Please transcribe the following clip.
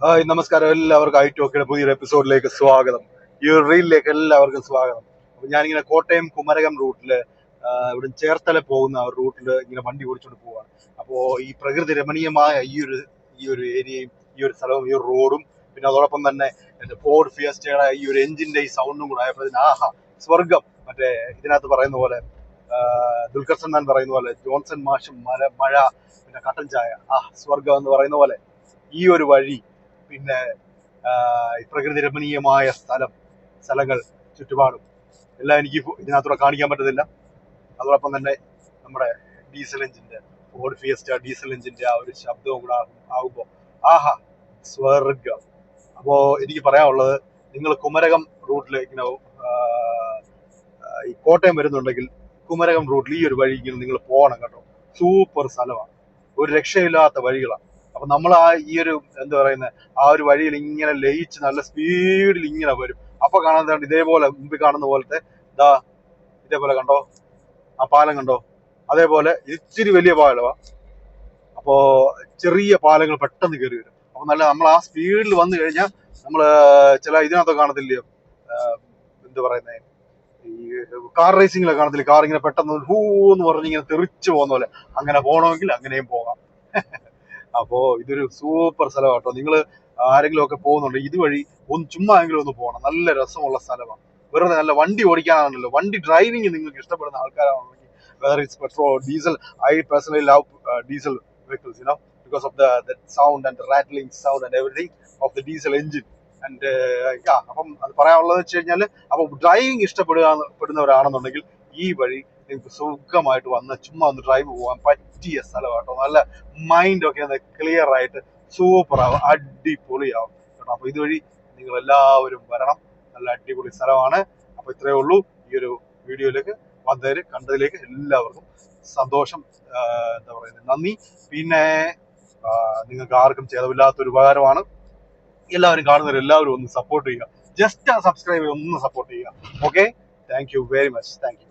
Hi നമസ്കാരം, എല്ലാവർക്കും I ടോക്കിയുടെ പുതിയൊരു എപ്പിസോഡിലേക്ക് സ്വാഗതം. ഈ ഒരു റീലിലേക്ക് എല്ലാവർക്കും സ്വാഗതം. അപ്പൊ ഞാനിങ്ങനെ കോട്ടയം കുമരകം റൂട്ടില് ഇവിടെ ചേർത്തല പോകുന്ന ഒരു റൂട്ടിൽ ഇങ്ങനെ വണ്ടി ഓടിച്ചുകൊണ്ട് പോവാണ്. അപ്പോൾ ഈ പ്രകൃതി രമണീയമായ ഈ ഒരു ഏരിയയും ഈ ഒരു സ്ഥലവും ഈ ഒരു റോഡും പിന്നെ അതോടൊപ്പം തന്നെ എന്റെ ഫോർഡ് ഫിയസ്റ്റയുടെ ഈ ഒരു എഞ്ചിന്റെ ഈ സൗണ്ടും കൂടെ ആയപ്പോൾ ആഹാ സ്വർഗം. മറ്റേ ഇതിനകത്ത് പറയുന്ന പോലെ ദുൽഖർ സൽമാൻ പറയുന്ന പോലെ ജോൺസൺ മാഷും മഴ പിന്നെ കട്ടൻ ചായ സ്വർഗം എന്ന് പറയുന്ന പോലെ ഈ ഒരു വഴി പിന്നെ ഈ പ്രകൃതി രമണീയമായ സ്ഥലങ്ങൾ ചുറ്റുപാടും എല്ലാം എനിക്ക് ഇതിനകത്തൂടെ കാണിക്കാൻ പറ്റത്തില്ല. അതോടൊപ്പം തന്നെ നമ്മുടെ ഡീസൽ എഞ്ചിന്റെ ഫോർഡ് ഫിയസ്റ്റ ഡീസൽ എഞ്ചിന്റെ ആ ഒരു ശബ്ദവും കൂടെ ആകുമ്പോൾ ആഹാ സ്വർഗം. അപ്പോ എനിക്ക് പറയാനുള്ളത്, നിങ്ങൾ കുമരകം റൂട്ടിൽ ഇങ്ങനെ ഈ കോട്ടയം വരുന്നുണ്ടെങ്കിൽ കുമരകം റൂട്ടിൽ ഈ ഒരു വഴി ഇങ്ങനെ നിങ്ങൾ പോകണം കേട്ടോ. സൂപ്പർ സ്ഥലമാണ്, ഒരു രക്ഷയില്ലാത്ത വഴികളാണ്. അപ്പൊ നമ്മൾ ഈ ഒരു എന്താ പറയുന്നത് ആ ഒരു വഴിയിൽ ഇങ്ങനെ ലയിച്ച് നല്ല സ്പീഡിൽ ഇങ്ങനെ വരും. അപ്പൊ കാണാൻ ഇതേപോലെ മുമ്പിൽ കാണുന്ന പോലത്തെ ഇതേപോലെ കണ്ടോ, ആ പാലം കണ്ടോ, അതേപോലെ ഇച്ചിരി വലിയ പാലമാണ്. അപ്പോ ചെറിയ പാലങ്ങൾ പെട്ടെന്ന് കയറി വരും. അപ്പൊ നമ്മൾ ആ സ്പീഡിൽ വന്നു കഴിഞ്ഞാൽ നമ്മള് ചില ഇതിനകത്തൊക്കെ കാണത്തില്ലയോ, എന്താ പറയുന്നത്, ഈ കാർ റേസിംഗിലൊക്കെ കാണത്തില്ലേ, കാർ ഇങ്ങനെ പെട്ടെന്ന് ഹൂ എന്ന് പറഞ്ഞ് ഇങ്ങനെ തെറിച്ചു പോകുന്ന പോലെ അങ്ങനെ പോകണമെങ്കിൽ അങ്ങനെയും പോകാം. അപ്പോ ഇതൊരു സൂപ്പർ സ്ഥലമാണ് കേട്ടോ. നിങ്ങൾ ആരെങ്കിലും ഒക്കെ പോകുന്നുണ്ട് ഇതുവഴി ചുമ്മാ എങ്കിലും ഒന്ന് പോകണം. നല്ല രസമുള്ള സ്ഥലമാണ്. വെറുതെ നല്ല വണ്ടി ഓടിക്കാനാണല്ലോ, വണ്ടി ഡ്രൈവിംഗ് നിങ്ങൾക്ക് ഇഷ്ടപ്പെടുന്ന ആൾക്കാരാണെങ്കിൽ whether it's petrol or diesel. I personally love diesel vehicles, because of the sound and the rattling sound and everything of the diesel engine. And അപ്പം അത് പറയാനുള്ളത് വെച്ച് കഴിഞ്ഞാൽ, അപ്പം ഡ്രൈവിംഗ് ഇഷ്ടപ്പെടുന്നവരാണെന്നുണ്ടെങ്കിൽ ഈ വഴി നിങ്ങൾക്ക് സുഖമായിട്ട് വന്ന് ചുമ്മാ ഒന്ന് ഡ്രൈവ് പോകാൻ പറ്റിയ സ്ഥലമാട്ടോ. നല്ല മൈൻഡ് ഒക്കെ ഒന്ന് ക്ലിയർ ആയിട്ട് സൂപ്പർ ആവും, അടിപൊളിയാവും കേട്ടോ. അപ്പൊ ഇതുവഴി നിങ്ങൾ എല്ലാവരും വരണം, നല്ല അടിപൊളി സ്ഥലമാണ്. അപ്പൊ ഇത്രയേ ഉള്ളൂ ഈ ഒരു വീഡിയോയിലേക്ക് വന്നതിൽ കണ്ടതിലേക്ക് എല്ലാവർക്കും സന്തോഷം, എന്താ പറയുന്നത്, നന്ദി. പിന്നെ നിങ്ങൾക്ക് ആർക്കും ചെയ്തവില്ലാത്തൊരു ഉപകാരമാണ്. എല്ലാവരും കാണുന്നവർ എല്ലാവരും ഒന്ന് സപ്പോർട്ട് ചെയ്യുക, ജസ്റ്റ് സബ്സ്ക്രൈബ് ചെയ്യുക, ഒന്ന് സപ്പോർട്ട് ചെയ്യുക. Okay, thank you very much, thank you.